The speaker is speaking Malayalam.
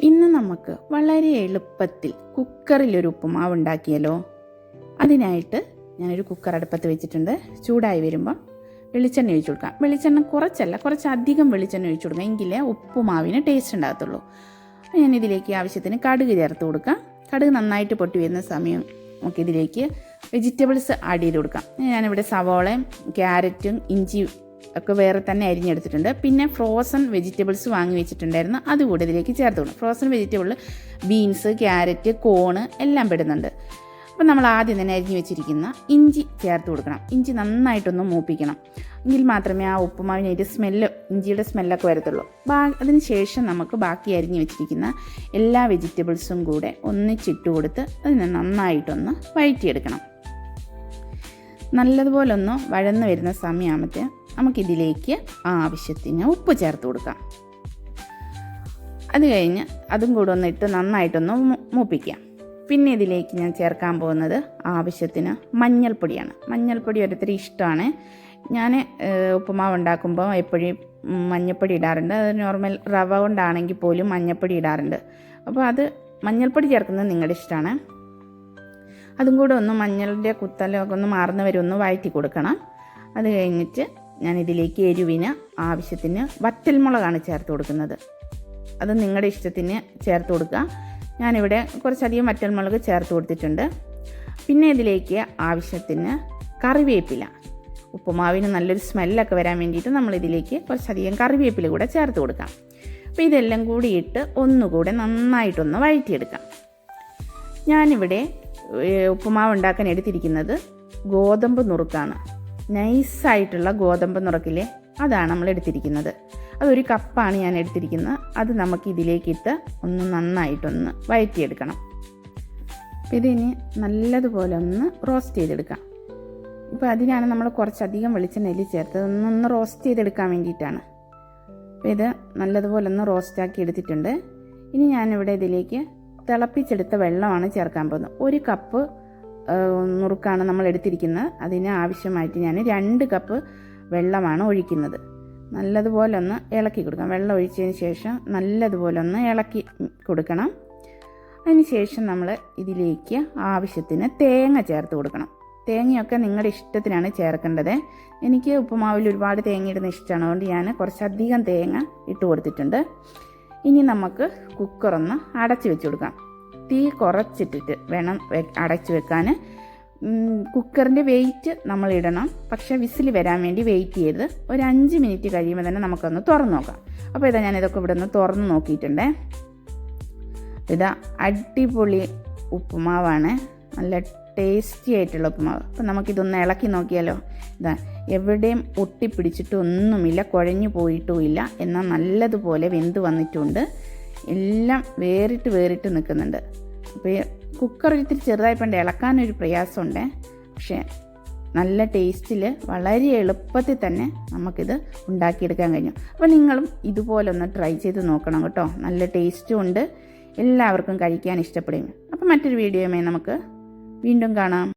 ഇന്ന് നമുക്ക് വളരെ എളുപ്പത്തിൽ കുക്കറിലൊരു ഉപ്പുമാവ് ഉണ്ടാക്കിയാലോ. അതിനായിട്ട് ഞാനൊരു കുക്കർ അടുപ്പത്ത് വെച്ചിട്ടുണ്ട്. ചൂടായി വരുമ്പോൾ വെളിച്ചെണ്ണ ഒഴിച്ചു കൊടുക്കാം. വെളിച്ചെണ്ണ കുറച്ചധികം വെളിച്ചെണ്ണ ഒഴിച്ചു കൊടുക്കാം, എങ്കിലേ ഉപ്പുമാവിന് ടേസ്റ്റ് ഉണ്ടാകത്തുള്ളൂ. ഞാൻ ഇതിലേക്ക് ആവശ്യത്തിന് കടുക് ചേർത്ത് കൊടുക്കാം. കടുക് നന്നായിട്ട് പൊട്ടി വരുന്ന സമയം നമുക്കിതിലേക്ക് വെജിറ്റബിൾസ് ആഡ് ചെയ്ത് കൊടുക്കാം. ഞാനിവിടെ സവോളയും ക്യാരറ്റും ഇഞ്ചി ഒക്കെ വേറെ തന്നെ അരിഞ്ഞെടുത്തിട്ടുണ്ട്. പിന്നെ ഫ്രോസൺ വെജിറ്റബിൾസ് വാങ്ങി വെച്ചിട്ടുണ്ടായിരുന്നു, അതുകൂടെ ഇതിലേക്ക് ചേർത്ത് കൊടുക്കണം. Frozen vegetable beans, carrot, cone എല്ലാം പെടുന്നുണ്ട്. അപ്പം നമ്മൾ ആദ്യം തന്നെ അരിഞ്ഞ് വെച്ചിരിക്കുന്ന ഇഞ്ചി ചേർത്ത് കൊടുക്കണം. ഇഞ്ചി നന്നായിട്ടൊന്ന് മൂപ്പിക്കണം, എങ്കിൽ മാത്രമേ ആ ഉപ്പുമാവിനായിട്ട് ഇഞ്ചിയുടെ സ്മെല്ലൊക്കെ വരത്തുള്ളൂ. അതിന് ശേഷം നമുക്ക് ബാക്കി അരിഞ്ഞ് വെച്ചിരിക്കുന്ന എല്ലാ വെജിറ്റബിൾസും കൂടെ ഒന്നിച്ചിട്ട് കൊടുത്ത് അതിനെ നന്നായിട്ടൊന്ന് വഴറ്റിയെടുക്കണം. നല്ലതുപോലെ ഒന്ന് വഴന്ന് വരുന്ന സമയമാകുമ്പോൾ നമുക്കിതിലേക്ക് ആവശ്യത്തിന് ഉപ്പ് ചേർത്ത് കൊടുക്കാം. അത് കഴിഞ്ഞ് അതും കൂടെ ഒന്ന് ഇട്ട് നന്നായിട്ടൊന്ന് മൂപ്പിക്കാം. പിന്നെ ഇതിലേക്ക് ഞാൻ ചേർക്കാൻ പോകുന്നത് ആവശ്യത്തിന് മഞ്ഞൾപ്പൊടിയാണ്. മഞ്ഞൾപ്പൊടി ഓരോരുത്തർ ഇഷ്ടമാണ്. ഞാൻ ഉപ്പുമാവ് ഉണ്ടാക്കുമ്പോൾ എപ്പോഴും മഞ്ഞൾപ്പൊടി ഇടാറുണ്ട്. അത് നോർമൽ റവ കൊണ്ടാണെങ്കിൽ പോലും മഞ്ഞൾപ്പൊടി ഇടാറുണ്ട്. അപ്പോൾ മഞ്ഞൾപ്പൊടി ചേർക്കുന്നത് നിങ്ങളുടെ ഇഷ്ടമാണ്. അതും കൂടെ ഒന്ന് മഞ്ഞളിൻ്റെ കുത്തലൊക്കെ ഒന്ന് മാറുന്ന വരെ ഒന്ന് വഴറ്റി കൊടുക്കണം. അത് കഴിഞ്ഞിട്ട് ഞാനിതിലേക്ക് എരിവിന് ആവശ്യത്തിന് വറ്റൽമുളകാണ് ചേർത്ത് കൊടുക്കുന്നത്. അത് നിങ്ങളുടെ ഇഷ്ടത്തിന് ചേർത്ത് കൊടുക്കുക. ഞാനിവിടെ കുറച്ചധികം വറ്റൽമുളക് ചേർത്ത് കൊടുത്തിട്ടുണ്ട്. പിന്നെ ഇതിലേക്ക് ആവശ്യത്തിന് കറിവേപ്പില, ഉപ്പുമാവിന് നല്ലൊരു സ്മെല്ലൊക്കെ വരാൻ വേണ്ടിയിട്ട് നമ്മളിതിലേക്ക് കുറച്ചധികം കറിവേപ്പില കൂടെ ചേർത്ത് കൊടുക്കാം. അപ്പോൾ ഇതെല്ലാം കൂടി ഇട്ട് ഒന്നുകൂടെ നന്നായിട്ടൊന്ന് വഴറ്റിയെടുക്കാം. ഞാനിവിടെ ഉപ്പുമാവ് ഉണ്ടാക്കാൻ എടുത്തിരിക്കുന്നത് ഗോതമ്പ് നുറുക്കാണ്. നൈസായിട്ടുള്ള ഗോതമ്പ് നുറുക്കില്ലേ, അതാണ് നമ്മൾ എടുത്തിരിക്കുന്നത്. അതൊരു കപ്പാണ് ഞാൻ എടുത്തിരിക്കുന്നത്. അത് നമുക്ക് ഇതിലേക്കിട്ട് ഒന്ന് നന്നായിട്ടൊന്ന് വഴറ്റിയെടുക്കണം. അപ്പോൾ ഇതിനി നല്ലതുപോലെ ഒന്ന് റോസ്റ്റ് ചെയ്തെടുക്കാം. ഇപ്പോൾ അതിനാണ് നമ്മൾ കുറച്ചധികം വെളിച്ചെണ്ണയിൽ ചേർത്തത്, ഒന്ന് റോസ്റ്റ് ചെയ്തെടുക്കാൻ വേണ്ടിയിട്ടാണ്. അപ്പോൾ ഇത് നല്ലതുപോലെ ഒന്ന് റോസ്റ്റാക്കി എടുത്തിട്ടുണ്ട്. ഇനി ഞാനിവിടെ ഇതിലേക്ക് തിളപ്പിച്ചെടുത്ത വെള്ളമാണ് ചേർക്കാൻ പോകുന്നത്. ഒരു കപ്പ് നുറുക്കാണ് നമ്മൾ എടുത്തിരിക്കുന്നത്. അതിന് ആവശ്യമായിട്ട് ഞാൻ 2 കപ്പ് വെള്ളമാണ് ഒഴിക്കുന്നത്. നല്ലതുപോലെ ഒന്ന് ഇളക്കി കൊടുക്കണം. വെള്ളം ഒഴിച്ചതിന് ശേഷം നല്ലതുപോലെ ഒന്ന് ഇളക്കി കൊടുക്കണം. അതിന് ശേഷം നമ്മൾ ഇതിലേക്ക് ആവശ്യത്തിന് തേങ്ങ ചേർത്ത് കൊടുക്കണം. തേങ്ങയൊക്കെ നിങ്ങളുടെ ഇഷ്ടത്തിനാണ് ചേർക്കേണ്ടത്. എനിക്ക് ഉപ്പുമാവിൽ ഒരുപാട് തേങ്ങ ഇടുന്ന ഇഷ്ടമാണ്, അതുകൊണ്ട് ഞാൻ കുറച്ചധികം തേങ്ങ ഇട്ട് കൊടുത്തിട്ടുണ്ട്. ഇനി നമുക്ക് കുക്കറൊന്ന് അടച്ച് വെച്ച് കൊടുക്കാം. തീ കുറച്ചിട്ടിട്ട് വേണം അടച്ച് വെക്കാൻ. കുക്കറിൻ്റെ വെയിറ്റ് നമ്മൾ ഇടണം, പക്ഷേ വിസിൽ വരാൻ വേണ്ടി വെയിറ്റ് ചെയ്ത് ഒരു 5 മിനിറ്റ് കഴിയുമ്പോൾ തന്നെ നമുക്കൊന്ന് തുറന്ന് നോക്കാം. അപ്പോൾ ഞാനിതൊക്കെ ഇവിടെ നിന്ന് തുറന്ന് നോക്കിയിട്ടുണ്ടേ. അടിപൊളി ഉപ്പുമാവാണ്, നല്ല ടേസ്റ്റി ആയിട്ടുള്ള ഉപ്പുമാവ്. അപ്പോൾ നമുക്കിതൊന്ന് ഇളക്കി നോക്കിയാലോ. എവിടെയും ഒട്ടിപ്പിടിച്ചിട്ടൊന്നുമില്ല, കുഴഞ്ഞു പോയിട്ടുമില്ല, എന്നാൽ നല്ലതുപോലെ വെന്ത് വന്നിട്ടുണ്ട്. എല്ലാം വേറിട്ട് നിൽക്കുന്നുണ്ട്. അപ്പോൾ കുക്കർ ഇത്തിരി ചെറുതായിപ്പോണ്ട് ഇളക്കാനൊരു പ്രയാസമുണ്ട്, പക്ഷേ നല്ല ടേസ്റ്റിൽ വളരെ എളുപ്പത്തിൽ തന്നെ നമുക്കിത് ഉണ്ടാക്കിയെടുക്കാൻ കഴിഞ്ഞു. അപ്പോൾ നിങ്ങളും ഇതുപോലെ ഒന്ന് ട്രൈ ചെയ്ത് നോക്കണം കേട്ടോ. നല്ല ടേസ്റ്റും ഉണ്ട്, എല്ലാവർക്കും കഴിക്കാൻ ഇഷ്ടപ്പെടും. അപ്പോൾ മറ്റൊരു വീഡിയോയുമായി നമുക്ക് വീണ്ടും കാണാം.